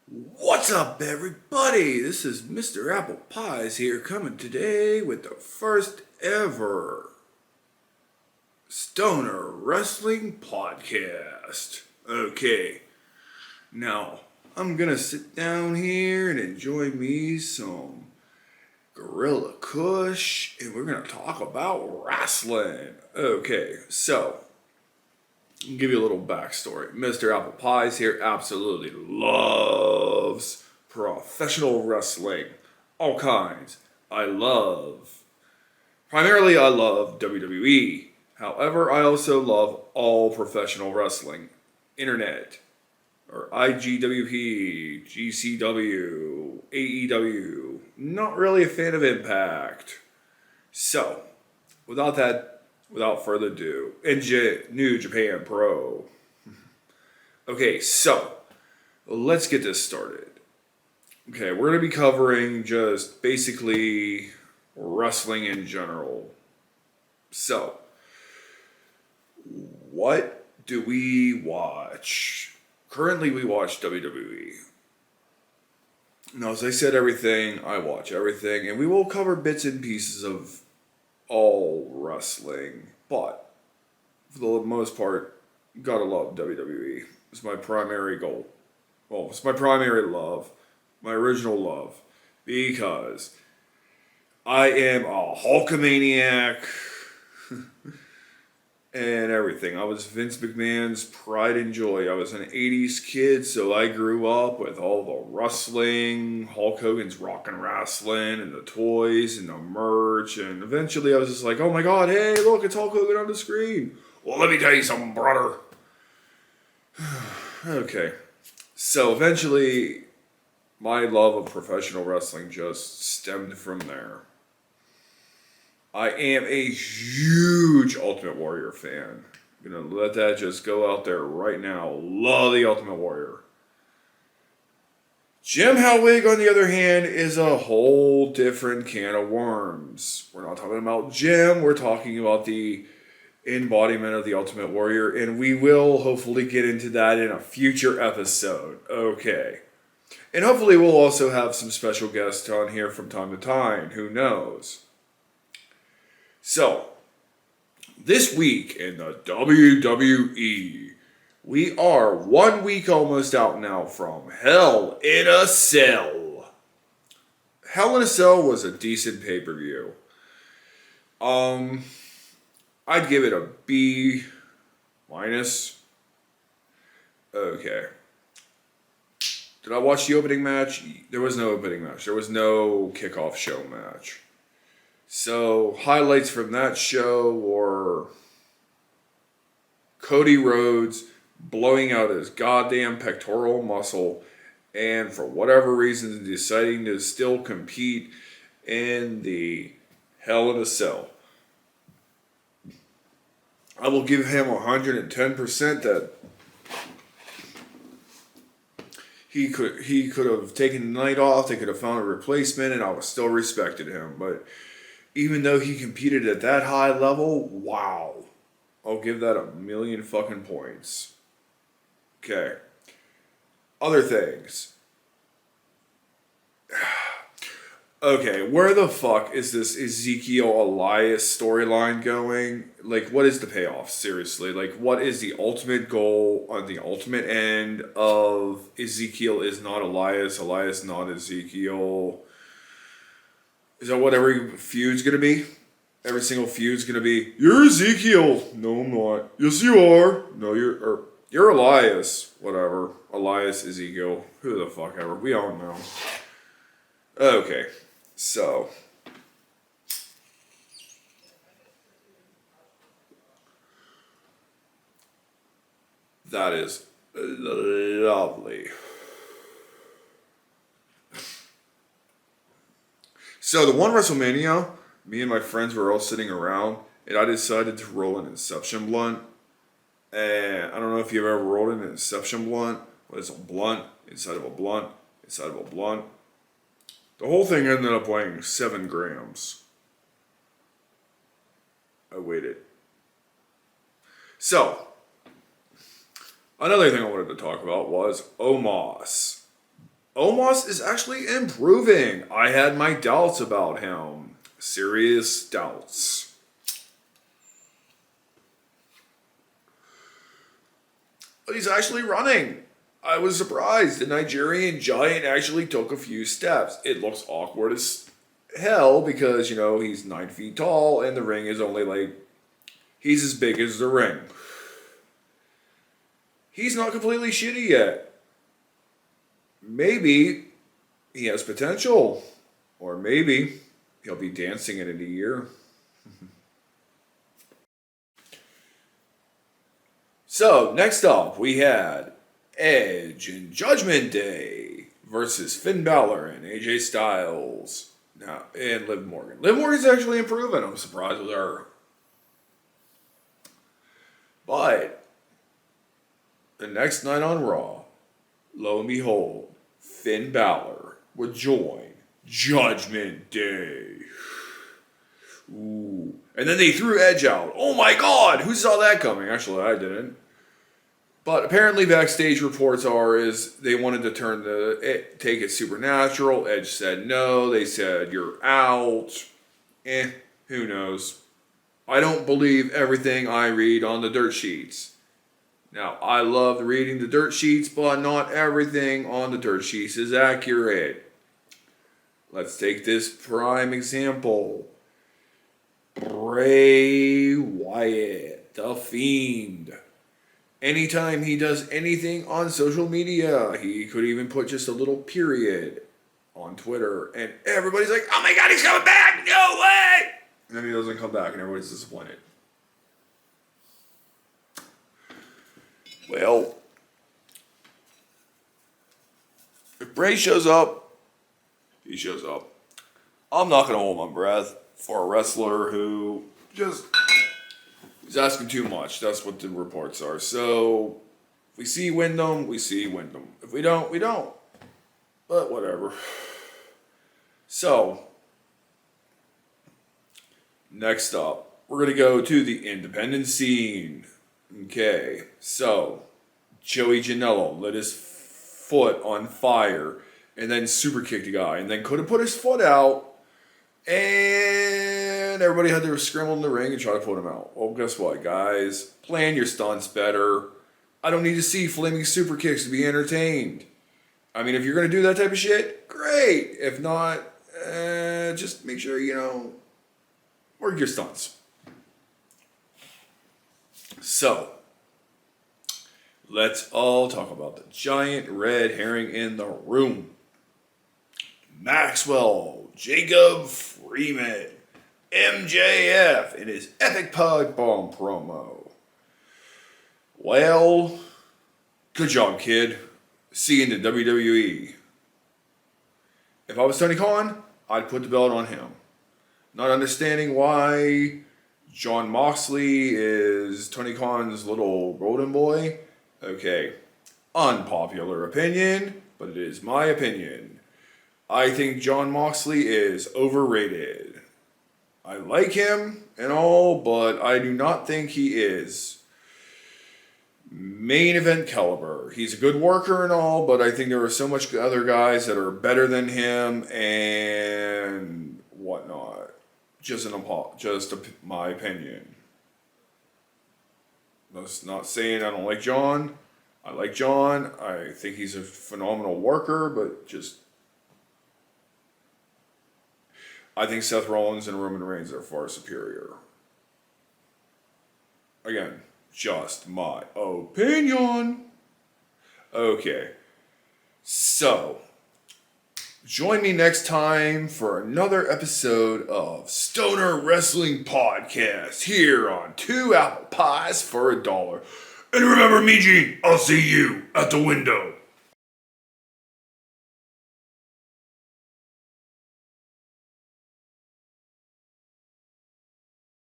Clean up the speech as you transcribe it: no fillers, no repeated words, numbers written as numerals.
What's up, everybody? This is Mr. Apple Pies here, coming today with the first ever Stoner Wrestling Podcast. Okay, now I'm gonna sit down here and enjoy me some Gorilla Kush, and we're gonna talk about wrestling. Okay, so I'll give you a little backstory. Mr. Apple Pies here absolutely loves professional wrestling. All kinds. Primarily, I love WWE. However, I also love all professional wrestling. Internet, or IGWP, GCW, AEW. Not really a fan of Impact. So, without further ado, New Japan Pro. Okay, so let's get this started. Okay, we're going to be covering just basically wrestling in general. So, what do we watch? Currently, we watch WWE. Now, as I said, I watch everything, and we will cover bits and pieces of all wrestling, but for the most part, gotta love WWE. It's my primary goal. Well, it's my primary love, my original love, because I am a Hulkamaniac and everything. I was Vince McMahon's pride and joy. I was an 80s kid, so I grew up with all the wrestling, Hulk Hogan's Rockin' Wrestling, and the toys, and the merch, and eventually I was just like, oh my god, hey, look, it's Hulk Hogan on the screen. Well, let me tell you something, brother. Okay. So eventually, my love of professional wrestling just stemmed from there. I am a huge Ultimate Warrior fan. I'm going to let that just go out there right now. Love the Ultimate Warrior. Jim Hellwig, on the other hand, is a whole different can of worms. We're not talking about Jim. We're talking about the embodiment of the Ultimate Warrior. And we will hopefully get into that in a future episode. Okay. And hopefully we'll also have some special guests on here from time to time. Who knows? So, this week in the WWE, we are 1 week almost out now from Hell in a Cell. Hell in a Cell was a decent pay-per-view. I'd give it a B minus. Okay. Did I watch the opening match? There was no opening match. There was no kickoff show match. So, highlights from that show were Cody Rhodes blowing out his goddamn pectoral muscle and for whatever reason deciding to still compete in the Hell in a Cell. I will give him 110% that he could have taken the night off, they could have found a replacement, and I would still respected him. But even though he competed at that high level, wow. I'll give that 1,000,000 fucking points. Okay. Other things. Okay, where the fuck is this Ezekiel Elias storyline going? Like, what is the payoff? Seriously. Like, what is the ultimate goal on the ultimate end of Ezekiel is not Elias, Elias not Ezekiel? Is that what every feud's gonna be? Every single feud's gonna be, you're Ezekiel. No, I'm not. Yes, you are. No, you're Elias. Whatever. Elias, Ezekiel. Who the fuck ever. We all know. Okay. So. That is lovely. So the one WrestleMania, me and my friends were all sitting around, and I decided to roll an Inception blunt. And I don't know if you've ever rolled an Inception blunt, but it's a blunt inside of a blunt inside of a blunt. The whole thing ended up weighing 7 grams. I waited. So, Another thing I wanted to talk about was Omos. Omos is actually improving. I had my doubts about him. Serious doubts. But he's actually running. I was surprised. The Nigerian giant actually took a few steps. It looks awkward as hell because, he's 9 feet tall and the ring is only he's as big as the ring. He's not completely shitty yet. Maybe he has potential. Or maybe he'll be dancing in it a year. So, next up, we had Edge and Judgment Day versus Finn Balor and AJ Styles. Now, and Liv Morgan. Liv Morgan's actually improving. I'm surprised with her. But the next night on Raw, lo and behold, Finn Balor would join Judgment Day. Ooh. And then they threw Edge out. Oh my God! Who saw that coming? Actually, I didn't. But apparently backstage reports is they wanted to take it supernatural. Edge said no. They said you're out. Who knows? I don't believe everything I read on the dirt sheets. Now, I love reading the dirt sheets, but not everything on the dirt sheets is accurate. Let's take this prime example. Bray Wyatt, the Fiend. Anytime he does anything on social media, he could even put just a little period on Twitter, and everybody's like, oh my God, he's coming back! No way! And then he doesn't come back, and everybody's disappointed. Well, if Bray shows up, he shows up. I'm not going to hold my breath for a wrestler who he's asking too much. That's what the reports are. So, if we see Wyndham, we see Wyndham. If we don't, we don't. But whatever. So, next up, we're going to go to the independent scene. Okay, so Joey Janello lit his foot on fire and then super kicked a guy and then couldn't put his foot out, and everybody had to scramble in the ring and try to put him out. Well, guess what, guys? Plan your stunts better. I don't need to see flaming super kicks to be entertained. I mean, if you're going to do that type of shit, great. If not, just make sure, work your stunts. So, let's all talk about the giant red herring in the room. Maxwell Jacob Freeman, MJF, in his epic pipe bomb promo. Well, good job, kid. See you in the WWE. If I was Tony Khan, I'd put the belt on him. Not understanding why John Moxley is Tony Khan's little golden boy. Okay, unpopular opinion, but it is my opinion. I think John Moxley is overrated. I like him and all, but I do not think he is main event caliber. He's a good worker and all, but I think there are so much other guys that are better than him and whatnot. Just my opinion. That's not saying I don't like John. I like John. I think he's a phenomenal worker, but I think Seth Rollins and Roman Reigns are far superior. Again, just my opinion. Okay. So, join me next time for another episode of Stoner Wrestling Podcast here on 2 Apple Pies for $1. And remember me, Gene, I'll see you at the window.